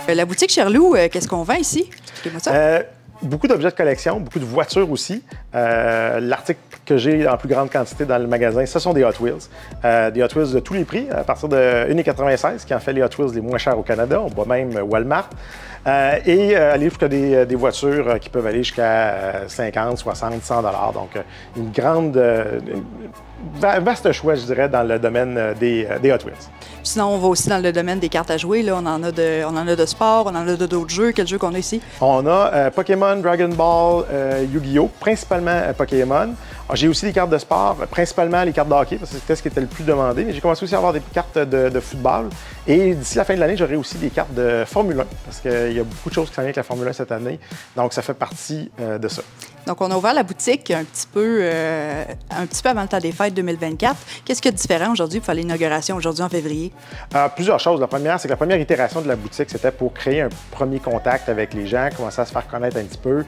La boutique Sherlou, qu'est-ce qu'on vend ici? Expliquez-moi ça. Beaucoup d'objets de collection, beaucoup de voitures aussi. L'article que j'ai en plus grande quantité dans le magasin, ce sont des Hot Wheels. Des Hot Wheels de tous les prix, à partir de 1,96 qui en fait les Hot Wheels les moins chers au Canada. On voit même Walmart. Et aller jusqu'à des voitures qui peuvent aller jusqu'à 50, 60, 100 $. Donc, une grande, vaste choix, je dirais, dans le domaine des Hot Wheels. Sinon, on va aussi dans le domaine des cartes à jouer. Là. On en a de sport, on en a d'autres jeux. Quel jeu qu'on a ici? On a Pokémon, Dragon Ball, Yu-Gi-Oh! Principalement Pokémon. J'ai aussi des cartes de sport, principalement les cartes de hockey, parce que c'était ce qui était le plus demandé. Mais j'ai commencé aussi à avoir des cartes de football. Et d'ici la fin de l'année, j'aurai aussi des cartes de Formule 1, parce qu'il y a beaucoup de choses qui s'en viennent avec la Formule 1 cette année. Donc, ça fait partie de ça. Donc, on a ouvert la boutique un petit peu avant le temps des fêtes 2024. Qu'est-ce qu'il y a de différent aujourd'hui pour faire l'inauguration aujourd'hui en février? Plusieurs choses. La première, c'est que la première itération de la boutique, c'était pour créer un premier contact avec les gens, commencer à se faire connaître un petit peu,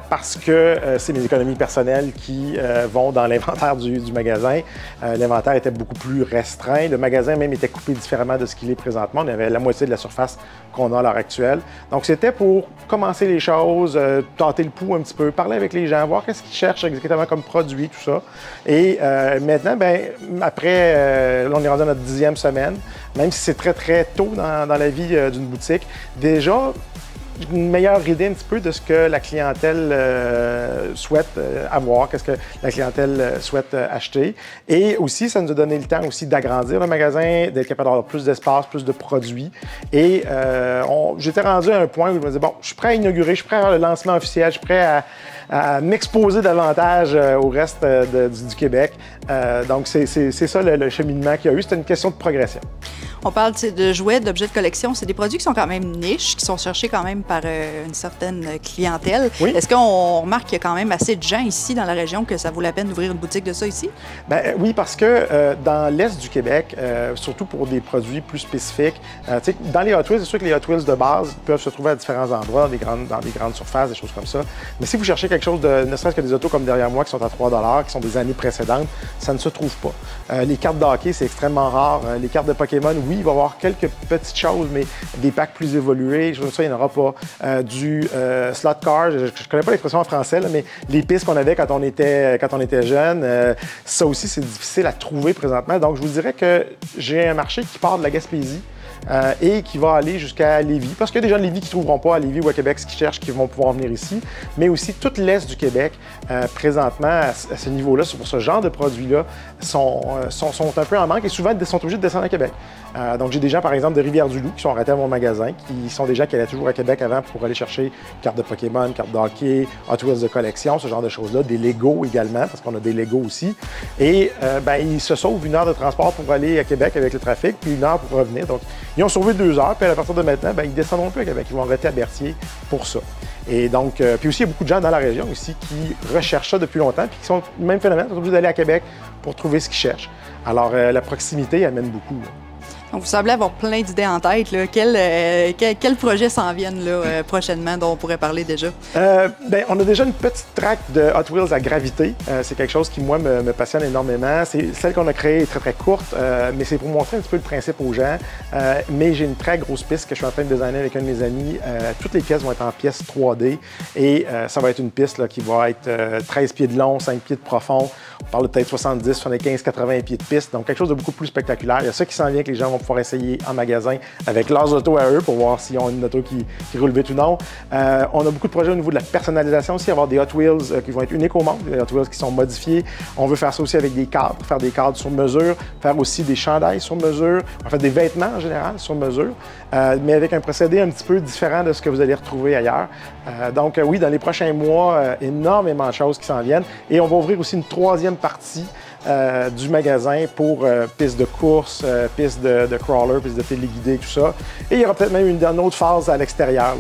parce que c'est mes économies personnelles qui vont dans l'inventaire du magasin. L'inventaire était beaucoup plus restreint. Le magasin même était coupé différemment de ce qu'il est présentement. On avait la moitié de la surface qu'on a à l'heure actuelle. Donc, c'était pour commencer les choses, tenter le pouls un petit peu, parler avec les gens, voir qu'est-ce qu'ils cherchent exactement comme produit, tout ça. Et maintenant, bien, après, là, on est rendu à notre 10e semaine, même si c'est très, très tôt dans la vie d'une boutique, déjà, une meilleure idée un petit peu de ce que la clientèle souhaite avoir, qu'est-ce que la clientèle souhaite acheter. Et aussi, ça nous a donné le temps aussi d'agrandir le magasin, d'être capable d'avoir plus d'espace, plus de produits. Et j'étais rendu à un point où je me disais, bon, je suis prêt à inaugurer, je suis prêt à faire le lancement officiel, je suis prêt à m'exposer davantage au reste du Québec. Donc, c'est ça le cheminement qu'il y a eu. C'était une question de progression. On parle de jouets, d'objets de collection. C'est des produits qui sont quand même niches, qui sont cherchés quand même par une certaine clientèle. Oui. Est-ce qu'on remarque qu'il y a quand même assez de gens ici dans la région que ça vaut la peine d'ouvrir une boutique de ça ici? Bien, oui, parce que dans l'Est du Québec, surtout pour des produits plus spécifiques, dans les Hot Wheels, c'est sûr que les Hot Wheels de base peuvent se trouver à différents endroits, dans des grandes surfaces, des choses comme ça. Mais si vous cherchez quelque chose de, ne serait-ce que des autos comme derrière moi qui sont à 3 $, qui sont des années précédentes, ça ne se trouve pas. Les cartes de hockey, c'est extrêmement rare. Les cartes de Pokémon, oui, il va y avoir quelques petites choses, mais des packs plus évolués, je veux dire, ça, il n'y en aura pas. Du slot car, je ne connais pas l'expression en français, là, mais les pistes qu'on avait quand on était jeune, ça aussi, c'est difficile à trouver présentement. Donc, je vous dirais que j'ai un marché qui part de la Gaspésie et qui va aller jusqu'à Lévis. Parce qu'il y a des gens de Lévis qui ne trouveront pas à Lévis ou à Québec ce qu'ils cherchent, qui vont pouvoir venir ici. Mais aussi, tout l'Est du Québec, présentement, à ce niveau-là, pour ce genre de produits-là, sont un peu en manque et souvent sont obligés de descendre à Québec. Donc, j'ai des gens, par exemple, de Rivière-du-Loup qui sont arrêtés à mon magasin, qui sont des gens qui allaient toujours à Québec avant pour aller chercher cartes de Pokémon, cartes de hockey, Hot Wheels de collection, ce genre de choses-là. Des Legos également, parce qu'on a des Legos aussi. Et ils se sauvent 1 heure de transport pour aller à Québec avec le trafic, puis 1 heure pour revenir. Donc, ils ont sauvé 2 heures, puis à partir de maintenant, ils ne descendront plus à Québec. Ils vont arrêter à Berthier pour ça. Et donc, puis aussi, il y a beaucoup de gens dans la région aussi qui recherchent ça depuis longtemps, puis qui sont le même phénomène, ils sont obligés d'aller à Québec pour trouver ce qu'ils cherchent. Alors, la proximité amène beaucoup. Là. Donc, vous semblez avoir plein d'idées en tête. Là. Quels projets s'en viennent là, prochainement dont on pourrait parler déjà? On a déjà une petite track de Hot Wheels à gravité. C'est quelque chose qui, moi, me passionne énormément. C'est celle qu'on a créée est très, très courte, mais c'est pour montrer un petit peu le principe aux gens. Mais j'ai une très grosse piste que je suis en train de designer avec un de mes amis. Toutes les pièces vont être en pièces 3D et ça va être une piste là, qui va être 13 pieds de long, 5 pieds de profond. On parle de peut-être 70, 75, 80 pieds de piste. Donc, quelque chose de beaucoup plus spectaculaire. Il y a ça qui s'en vient que les gens vont pouvoir essayer en magasin avec leurs autos à eux pour voir s'ils ont une auto qui roule vite ou non. On a beaucoup de projets au niveau de la personnalisation aussi, avoir des Hot Wheels qui vont être uniques au monde, des Hot Wheels qui sont modifiés. On veut faire ça aussi avec des cadres, faire des cadres sur mesure, faire aussi des chandails sur mesure, en fait des vêtements en général sur mesure, mais avec un procédé un petit peu différent de ce que vous allez retrouver ailleurs. Donc oui, dans les prochains mois, énormément de choses qui s'en viennent. Et on va ouvrir aussi une 3e partie du magasin pour pistes de course, pistes de crawler, pistes de téléguidé, tout ça. Et il y aura peut-être même une autre phase à l'extérieur,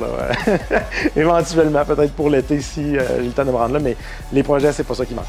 éventuellement, peut-être pour l'été si j'ai le temps de me rendre là, mais les projets, c'est pas ça qui manque.